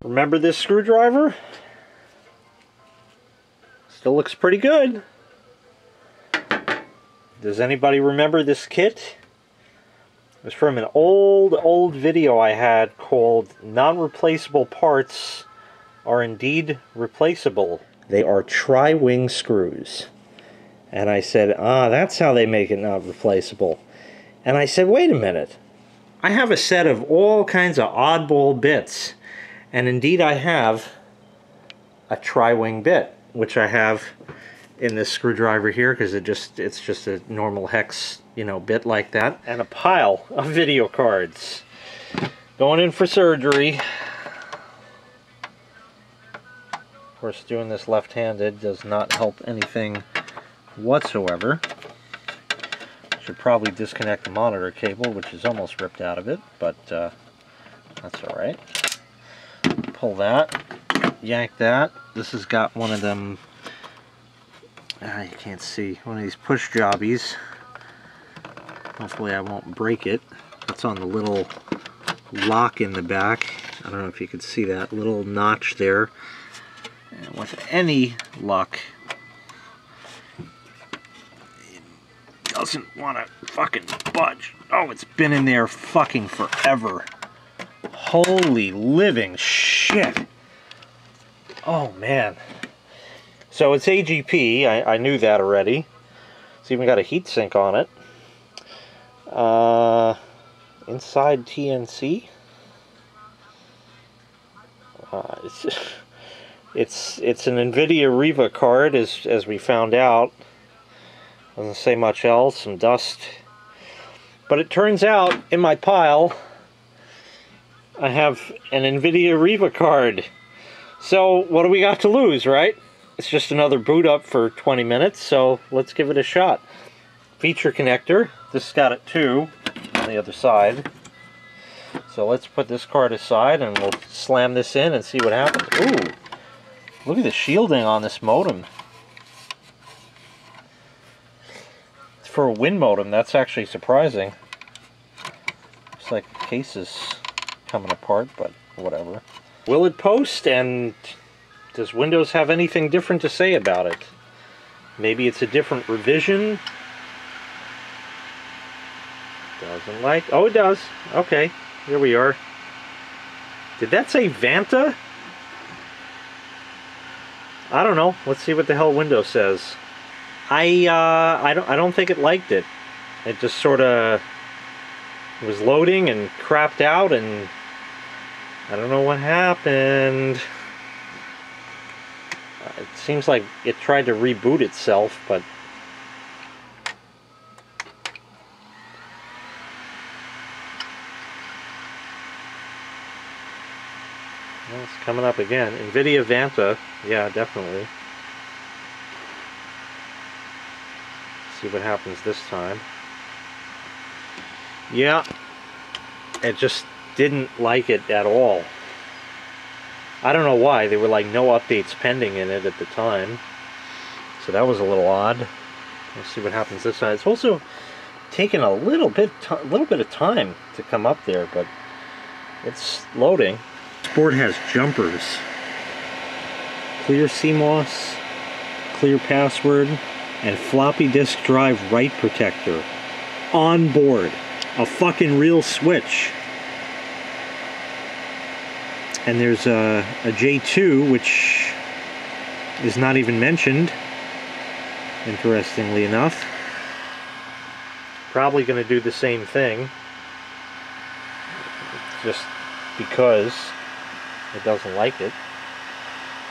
Remember this screwdriver? Still looks pretty good. Does anybody remember this kit? It was from an old video I had called Non-Replaceable Parts Are Indeed Replaceable. They are tri-wing screws. And I said, that's how they make it not replaceable. And I said, wait a minute. I have a set of all kinds of oddball bits. And indeed I have a tri-wing bit, which I have in this screwdriver here, because it's just a normal hex, bit like that. And a pile of video cards. Going in for surgery. Of course, doing this left-handed does not help anything whatsoever. Should probably disconnect the monitor cable, which is almost ripped out of it, but that's alright. Pull that, yank that. This has got one of them, you can't see, one of these push jobbies. Hopefully I won't break it. It's on the little lock in the back. I don't know if you can see that little notch there. And with any luck, it doesn't want to fucking budge. Oh, it's been in there fucking forever. Holy living shit. Oh man. So it's AGP, I knew that already. It's even got a heatsink on it. Inside TNC. It's an nVIDIA Riva card, as we found out. Doesn't say much else, some dust. But it turns out, in my pile, I have an nVIDIA Riva card. So, what do we got to lose, right? It's just another boot up for 20 minutes, so let's give it a shot. Feature connector. This has got it too, on the other side. So let's put this card aside and we'll slam this in and see what happens. Ooh! Look at the shielding on this modem. For a Win modem, that's actually surprising. Looks like the case is coming apart, but whatever. Will it post, and does Windows have anything different to say about it? Maybe it's a different revision? Doesn't like... Oh, it does. Okay, here we are. Did that say Vanta? I don't know. Let's see what the hell Windows says. I don't think it liked it. It just sort of was loading and crapped out, and I don't know what happened. It seems like it tried to reboot itself, but well, it's coming up again. nVIDIA Vanta, yeah, definitely. See what happens this time. Yeah, it just didn't like it at all. I don't know why. There were like no updates pending in it at the time, so that was a little odd. Let's see what happens this side. It's also taken a little bit of time to come up there, but it's loading. This board has jumpers, clear CMOS, clear password, and floppy disk drive write protector on board. A fucking real switch. And there's a J2, which is not even mentioned, interestingly enough. Probably going to do the same thing, just because it doesn't like it.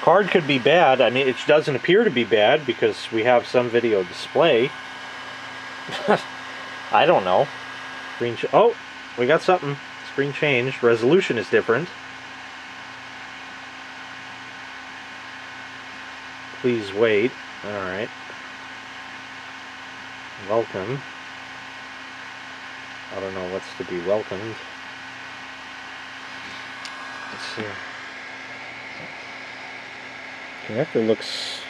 Card could be bad. I mean, it doesn't appear to be bad because we have some video display. I don't know. Screen oh, we got something. Screen changed. Resolution is different. Please wait. Alright. Welcome. I don't know what's to be welcomed. Let's see. Connector looks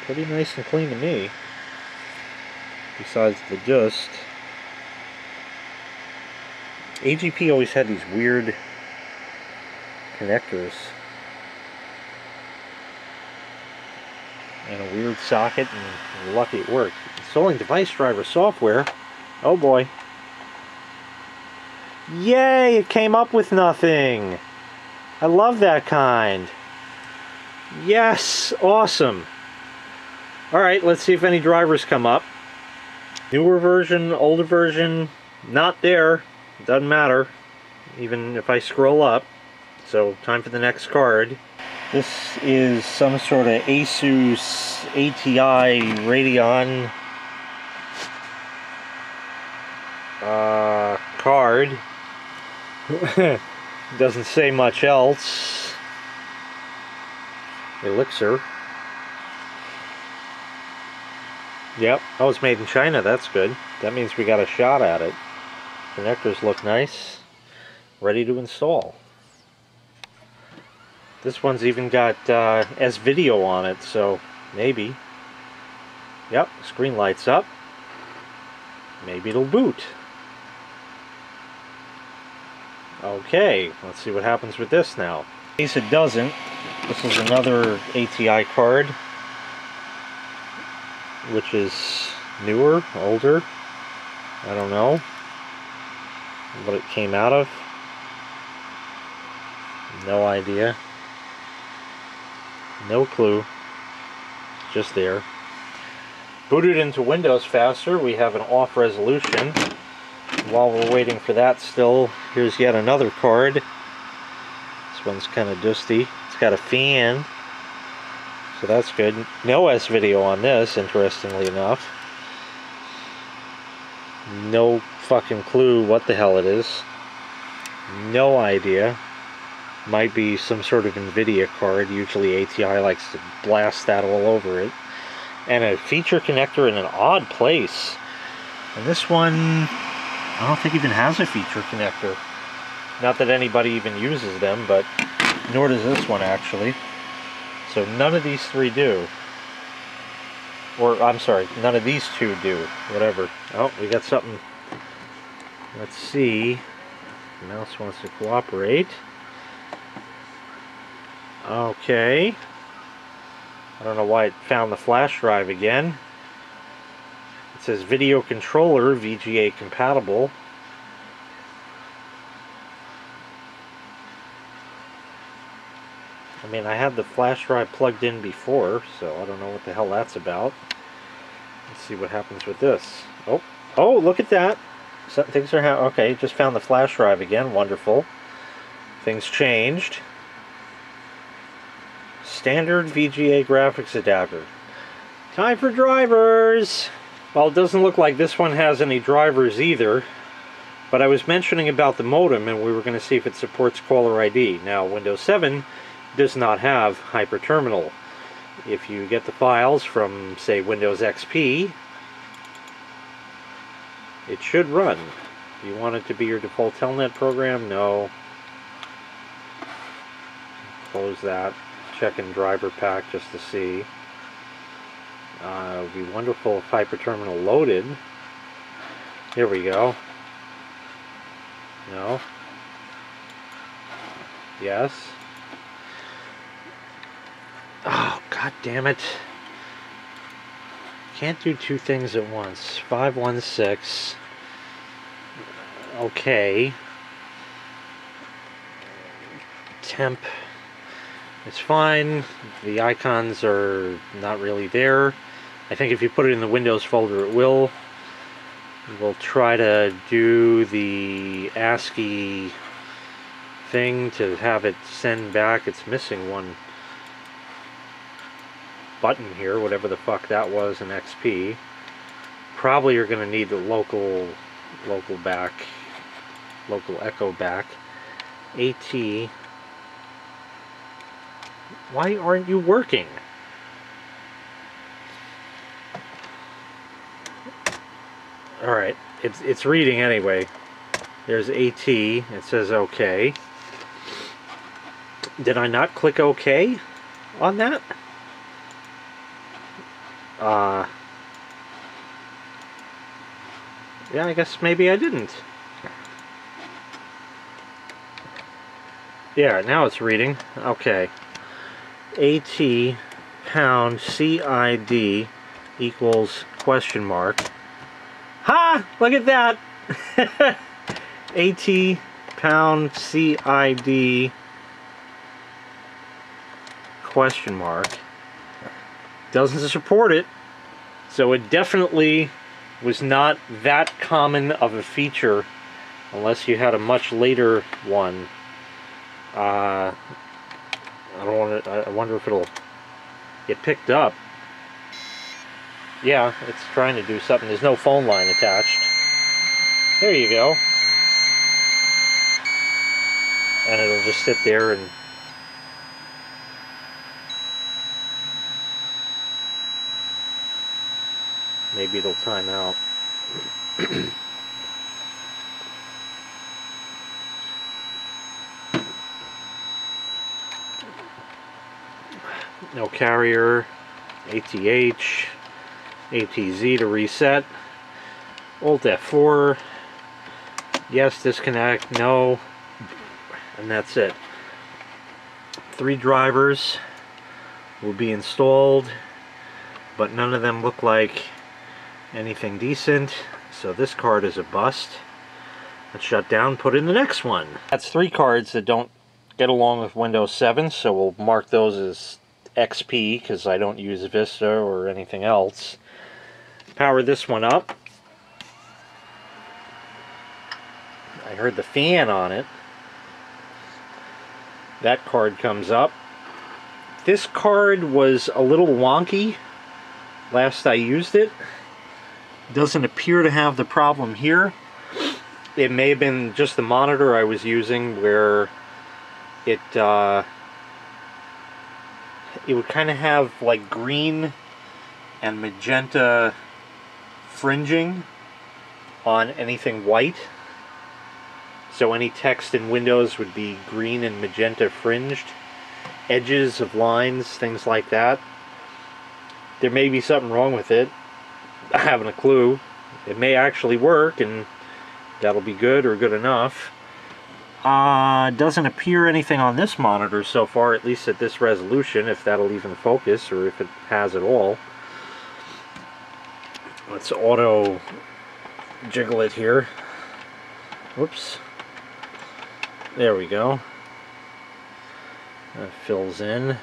pretty nice and clean to me. Besides the dust. AGP always had these weird connectors. And a weird socket, and we're lucky it worked. Installing device driver software. Oh boy. Yay, it came up with nothing. I love that kind. Yes, awesome. Alright, let's see if any drivers come up. Newer version, older version, not there. Doesn't matter, even if I scroll up. So, time for the next card. This is some sort of Asus ATI Radeon card. Doesn't say much else. Elixir. Yep, oh, it's made in China, that's good. That means we got a shot at it. Connectors look nice. Ready to install. This one's even got S-Video on it, so maybe. Yep, screen lights up. Maybe it'll boot. Okay, let's see what happens with this now. In case it doesn't, this is another ATI card, which is newer, older. I don't know what it came out of. No idea. No clue. It's just there. Booted into Windows faster. We have an off resolution. While we're waiting for that still, here's yet another card. This one's kind of dusty. It's got a fan. So that's good. No S-Video on this, interestingly enough. No fucking clue what the hell it is. No idea. Might be some sort of NVIDIA card. Usually ATI likes to blast that all over it. And a feature connector in an odd place. And this one, I don't think even has a feature connector. Not that anybody even uses them, but nor does this one actually. So none of these three do. Or, I'm sorry, none of these two do. Whatever. Oh, we got something. Let's see. The mouse wants to cooperate. Okay. I don't know why it found the flash drive again. It says video controller, VGA compatible. I mean, I had the flash drive plugged in before, so I don't know what the hell that's about. Let's see what happens with this. Oh, look at that. Things are okay, just found the flash drive again. Wonderful. Things changed. Standard VGA Graphics Adapter. Time for drivers! Well, it doesn't look like this one has any drivers either, but I was mentioning about the modem and we were going to see if it supports caller ID. Now, Windows 7 does not have hyperterminal. If you get the files from, say, Windows XP, it should run. Do you want it to be your default telnet program? No. Close that. Check in driver pack just to see. It would be wonderful if hyperterminal loaded. Here we go. No. Yes. Oh, god damn it. Can't do two things at once. 516. Okay. Temp. It's fine. The icons are not really there. I think if you put it in the Windows folder, it will. We'll try to do the ASCII thing to have it send back. It's missing one button here, whatever the fuck that was in XP. Probably you're going to need the local echo back. AT. Why aren't you working? Alright, it's reading anyway. There's AT, it says OK. Did I not click OK on that? Yeah, I guess maybe I didn't. Yeah, now it's reading. Okay. AT pound CID equals question mark. Ha! Look at that! AT pound CID question mark. Doesn't support it. So it definitely was not that common of a feature unless you had a much later one. I don't want to. I wonder if it'll get picked up. Yeah, it's trying to do something. There's no phone line attached. There you go. And it'll just sit there and maybe it'll time out. No carrier, ATH, ATZ to reset, Alt F4, yes, disconnect, no, and that's it. 3 drivers will be installed, but none of them look like anything decent, so this card is a bust. Let's shut down, put in the next one. That's 3 cards that don't get along with Windows 7, so we'll mark those as XP because I don't use Vista or anything else. Power this one up. I heard the fan on it. That card comes up. This card was a little wonky last I used it. Doesn't appear to have the problem here. It may have been just the monitor I was using where it would kind of have like green and magenta fringing on anything white. So any text in Windows would be green and magenta fringed. Edges of lines, things like that. There may be something wrong with it. I haven't a clue. It may actually work and that'll be good or good enough. Doesn't appear anything on this monitor so far, at least at this resolution, if that'll even focus or if it has at all. Let's auto jiggle it here. Whoops. There we go. That fills in.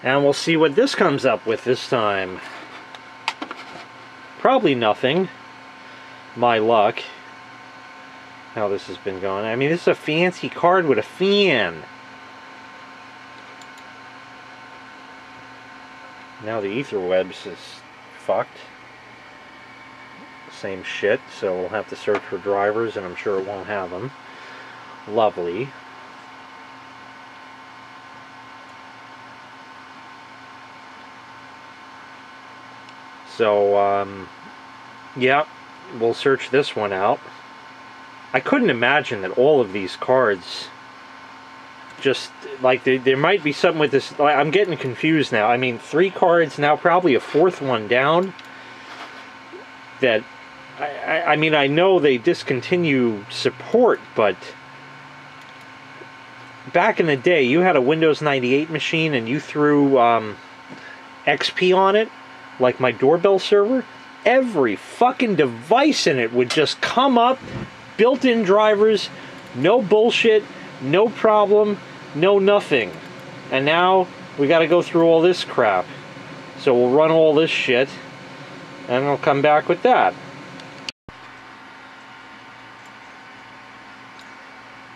And we'll see what this comes up with this time. Probably nothing. My luck. How this has been going. I mean, this is a fancy card with a fan. Now the etherwebs is fucked. Same shit, so we'll have to search for drivers, and I'm sure it won't have them. Lovely. So, yeah, we'll search this one out. I couldn't imagine that all of these cards just, like, there might be something with this. I'm getting confused now. I mean, 3 cards, now probably a 4th one down. That, I mean, I know they discontinue support, but back in the day, you had a Windows 98 machine and you threw XP on it, like my doorbell server, every fucking device in it would just come up, built-in drivers, no bullshit, no problem, no nothing. And now we got to go through all this crap. So we'll run all this shit and I'll come back with that.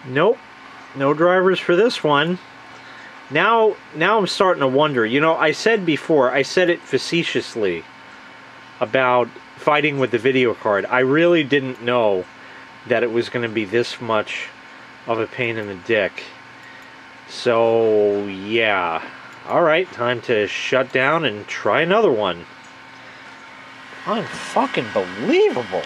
Nope, no drivers for this one. Now I'm starting to wonder. You know, I said before, I said it facetiously about fighting with the video card. I really didn't know that it was going to be this much of a pain in the dick. So, yeah. Alright, time to shut down and try another one. Unfucking believable.